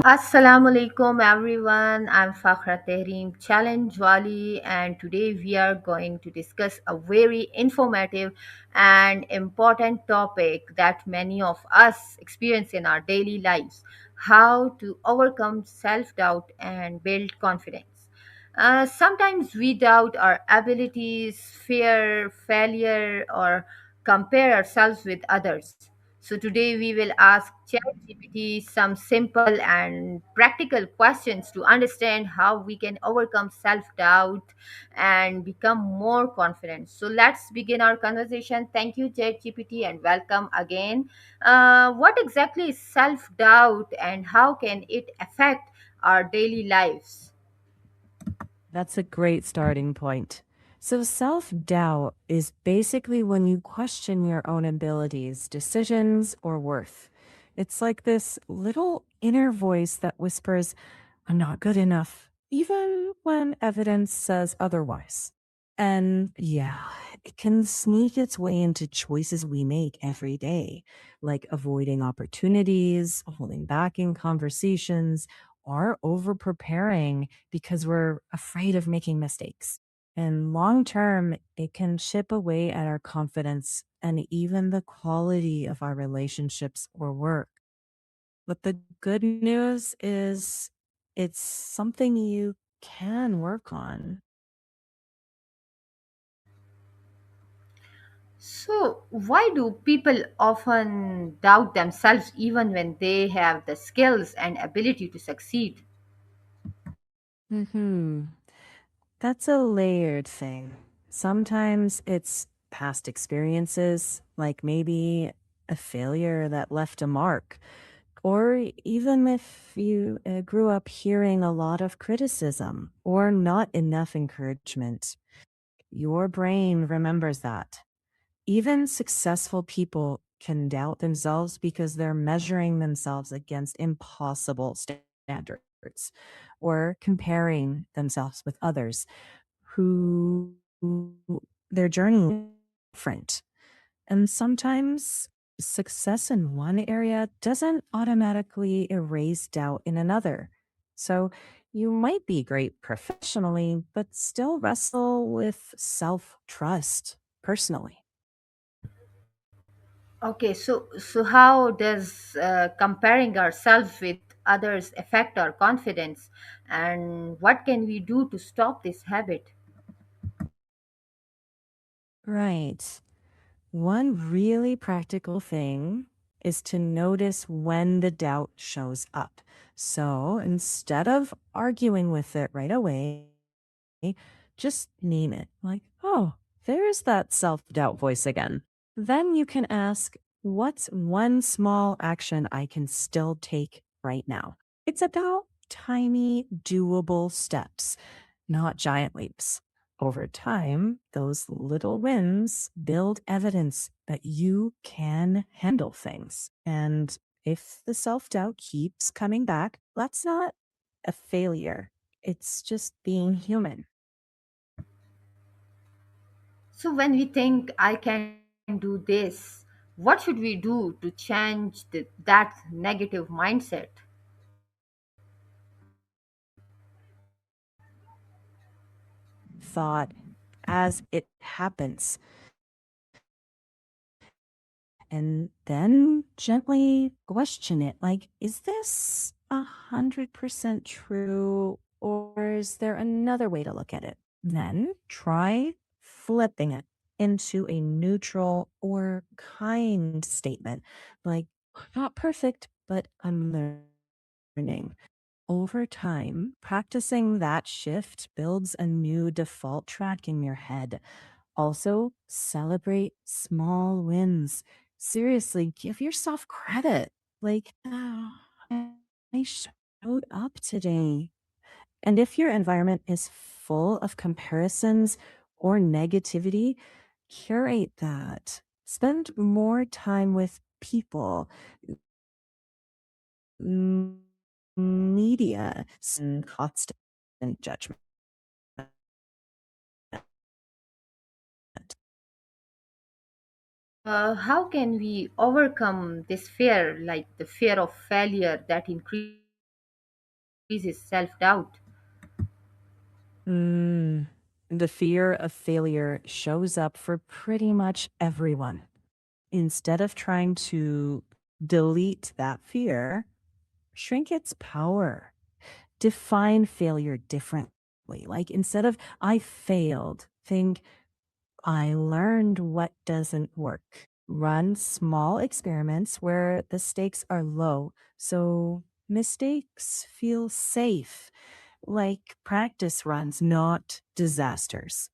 Assalamu alaikum everyone. I'm Fakhra Tehreem Challenge Wali, and today we are going to discuss a very informative and important topic that many of us experience in our daily lives: how to overcome self doubt and build confidence. Sometimes we doubt our abilities, fear failure, or compare ourselves with others. So today we will ask ChatGPT some simple and practical questions to understand how we can overcome self-doubt and become more confident. So let's begin our conversation. Thank you, ChatGPT, and welcome again. What exactly is self-doubt and how can it affect our daily lives? That's a great starting point. So, self doubt is basically when you question your own abilities, decisions, or worth. It's like this little inner voice that whispers, I'm not good enough, even when evidence says otherwise. And yeah, it can sneak its way into choices we make every day, like avoiding opportunities, holding back in conversations, or over preparing because we're afraid of making mistakes. And long term, it can chip away at our confidence and even the quality of our relationships or work. But the good news is it's something you can work on. So, why do people often doubt themselves even when they have the skills and ability to succeed? Hmm. That's a layered thing. Sometimes it's past experiences, like maybe a failure that left a mark. Or even if you grew up hearing a lot of criticism or not enough encouragement, your brain remembers that. Even successful people can doubt themselves because they're measuring themselves against impossible standards or comparing themselves with others who their journey is different. And sometimes success in one area doesn't automatically erase doubt in another. So you might be great professionally, but still wrestle with self trust personally. Okay, so how does comparing ourselves with others affect our confidence, and what can we do to stop this habit? Right. One really practical thing is to notice when the doubt shows up. So instead of arguing with it right away, just name it like, oh, there's that self doubt voice again. Then you can ask, what's one small action I can still take right now? It's about tiny, doable steps, not giant leaps. Over time, those little wins build evidence that you can handle things. And if the self doubt keeps coming back, that's not a failure. It's just being human. So when we think I can do this, what should we do to change that negative mindset? Thought as it happens, and then gently question it like, is this 100% true, or is there another way to look at it? Then try flipping it into a neutral or kind statement like, not perfect, but I'm learning. Over time, practicing that shift builds a new default track in your head. Also, celebrate small wins. Seriously, give yourself credit. Like, oh, I showed up today. And if your environment is full of comparisons or negativity, curate that. Spend more time with people, m- media, and constant judgment. How can we overcome this fear, like the fear of failure that increases increases self doubt. Mm, the fear of failure shows up for pretty much everyone. Instead of trying to delete that fear, shrink its power. Define failure differently. Like instead of I failed, think I learned what doesn't work. Run small experiments where the stakes are low so mistakes feel safe, like practice runs, not disasters.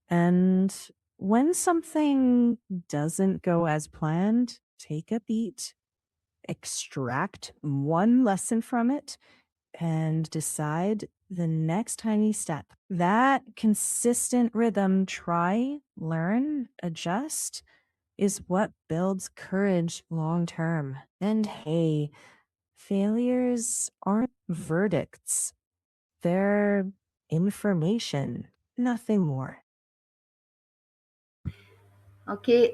And when something doesn't go as planned, take a beat, extract one lesson from it, and decide the next tiny step. That consistent rhythm, try, learn, adjust, is what builds courage long term. And hey, failures aren't verdicts, they're information, nothing more. Okay,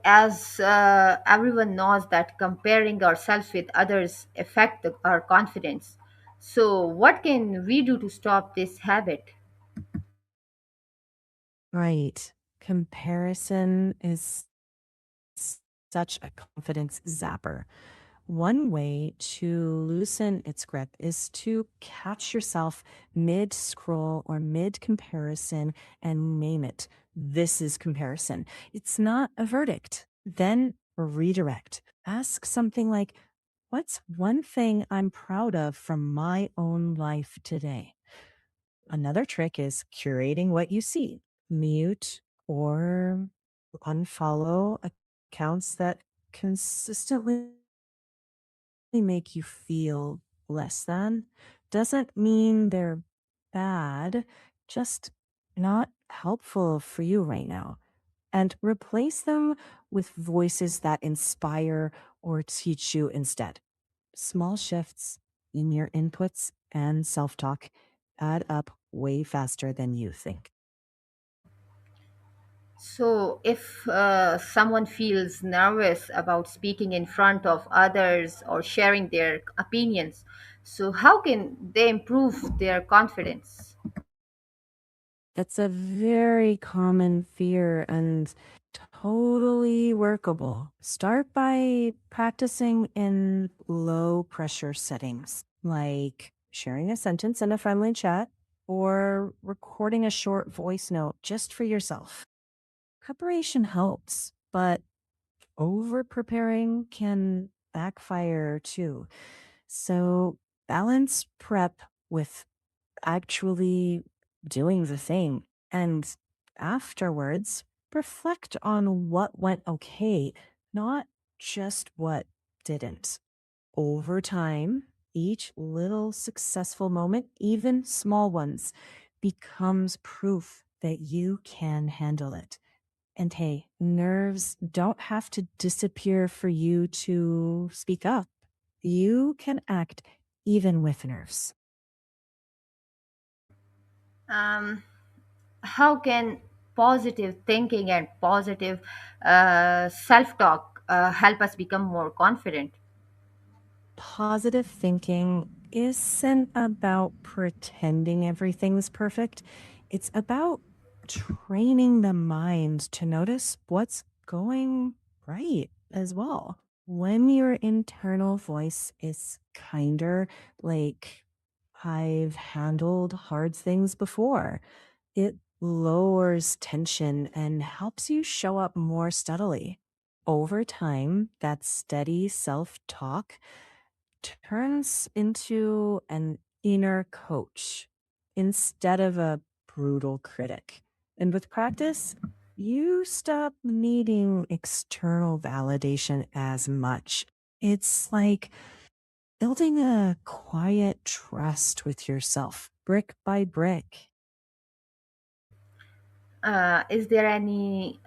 as everyone knows that comparing ourselves with others affect our confidence. So, what can we do to stop this habit? Right. Comparison is such a confidence zapper. One way to loosen its grip is to catch yourself mid scroll or mid comparison and name it. This is comparison. It's not a verdict. Then redirect. Ask something like, what's one thing I'm proud of from my own life today? Another trick is curating what you see. Mute or unfollow accounts that consistently make you feel less than. Doesn't mean they're bad, just not helpful for you right now. And replace them with voices that inspire or teach you instead. Small shifts in your inputs and self talk add up way faster than you think. So, if someone feels nervous about speaking in front of others or sharing their opinions, so how can they improve their confidence? That's a very common fear and totally workable. Start by practicing in low pressure settings, like sharing a sentence in a friendly chat or recording a short voice note just for yourself. Preparation helps, but over preparing can backfire too. So balance prep with actually doing the thing. And afterwards, reflect on what went okay, not just what didn't. Over time, each little successful moment, even small ones, becomes proof that you can handle it. And hey, nerves don't have to disappear for you to speak up. You can act even with nerves. Um, how can positive thinking and positive self talk help us become more confident? Positive thinking isn't about pretending everything's perfect. It's about training the mind to notice what's going right as well. When your internal voice is kinder, like, I've handled hard things before, it lowers tension and helps you show up more steadily. Over time, that steady self talk turns into an inner coach instead of a brutal critic. And with practice, you stop needing external validation as much. It's like building a quiet trust with yourself, brick by brick. Is there any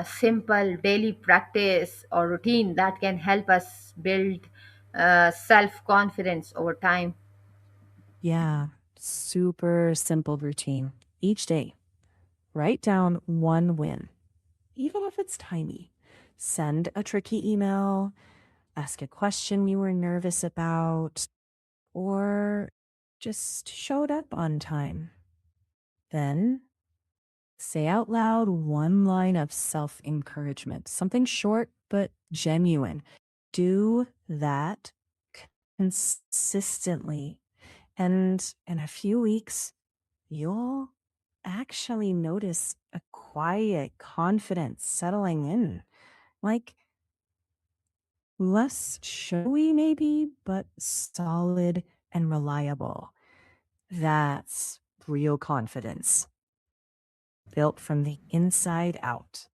simple daily practice or routine that can help us build self confidence over time? Yeah, super simple routine. Each day, write down one win, even if it's tiny. Send a tricky email, ask a question you were nervous about, or just showed up on time. Then say out loud one line of self encouragement, something short but genuine. Do that consistently. And in a few weeks, you'll actually notice a quiet confidence settling in. Like less showy, maybe, but solid and reliable. That's real confidence built from the inside out.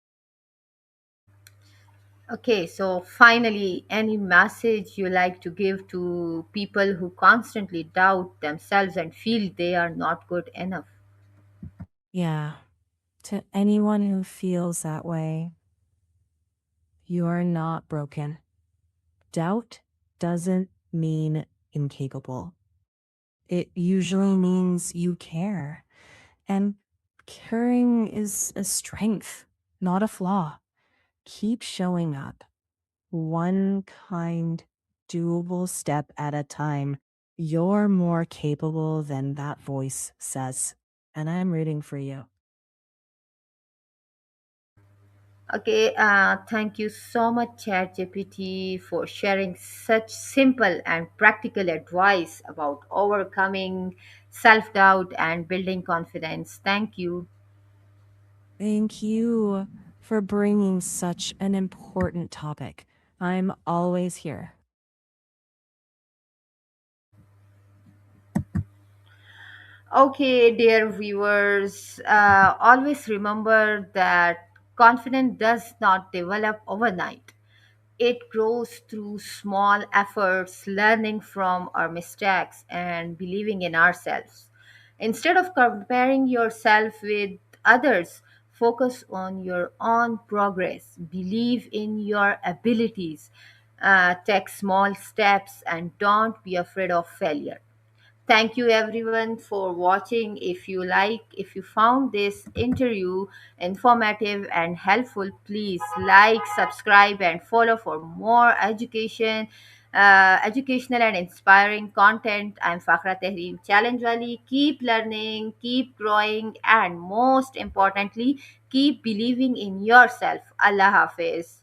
Okay, so finally, any message you like to give to people who constantly doubt themselves and feel they are not good enough? Yeah, to anyone who feels that way, you're not broken. Doubt doesn't mean incapable. It usually means you care. And caring is a strength, not a flaw. Keep showing up, one kind, doable step at a time. You're more capable than that voice says. And I'm rooting for you. Okay, thank you so much, ChatGPT, for sharing such simple and practical advice about overcoming self doubt and building confidence. Thank you. Thank you for bringing such an important topic. I'm always here. Okay, dear viewers, always remember that confidence does not develop overnight. It grows through small efforts, learning from our mistakes, and believing in ourselves. Instead of comparing yourself with others, focus on your own progress, believe in your abilities, take small steps, and don't be afraid of failure. Thank you everyone for watching. If you found this interview informative and helpful, please like, subscribe, and follow for more educational and inspiring content. I'm Fakhra Tehreem Challenge Wali. Keep learning, keep growing, and most importantly, keep believing in yourself. Allah Hafiz.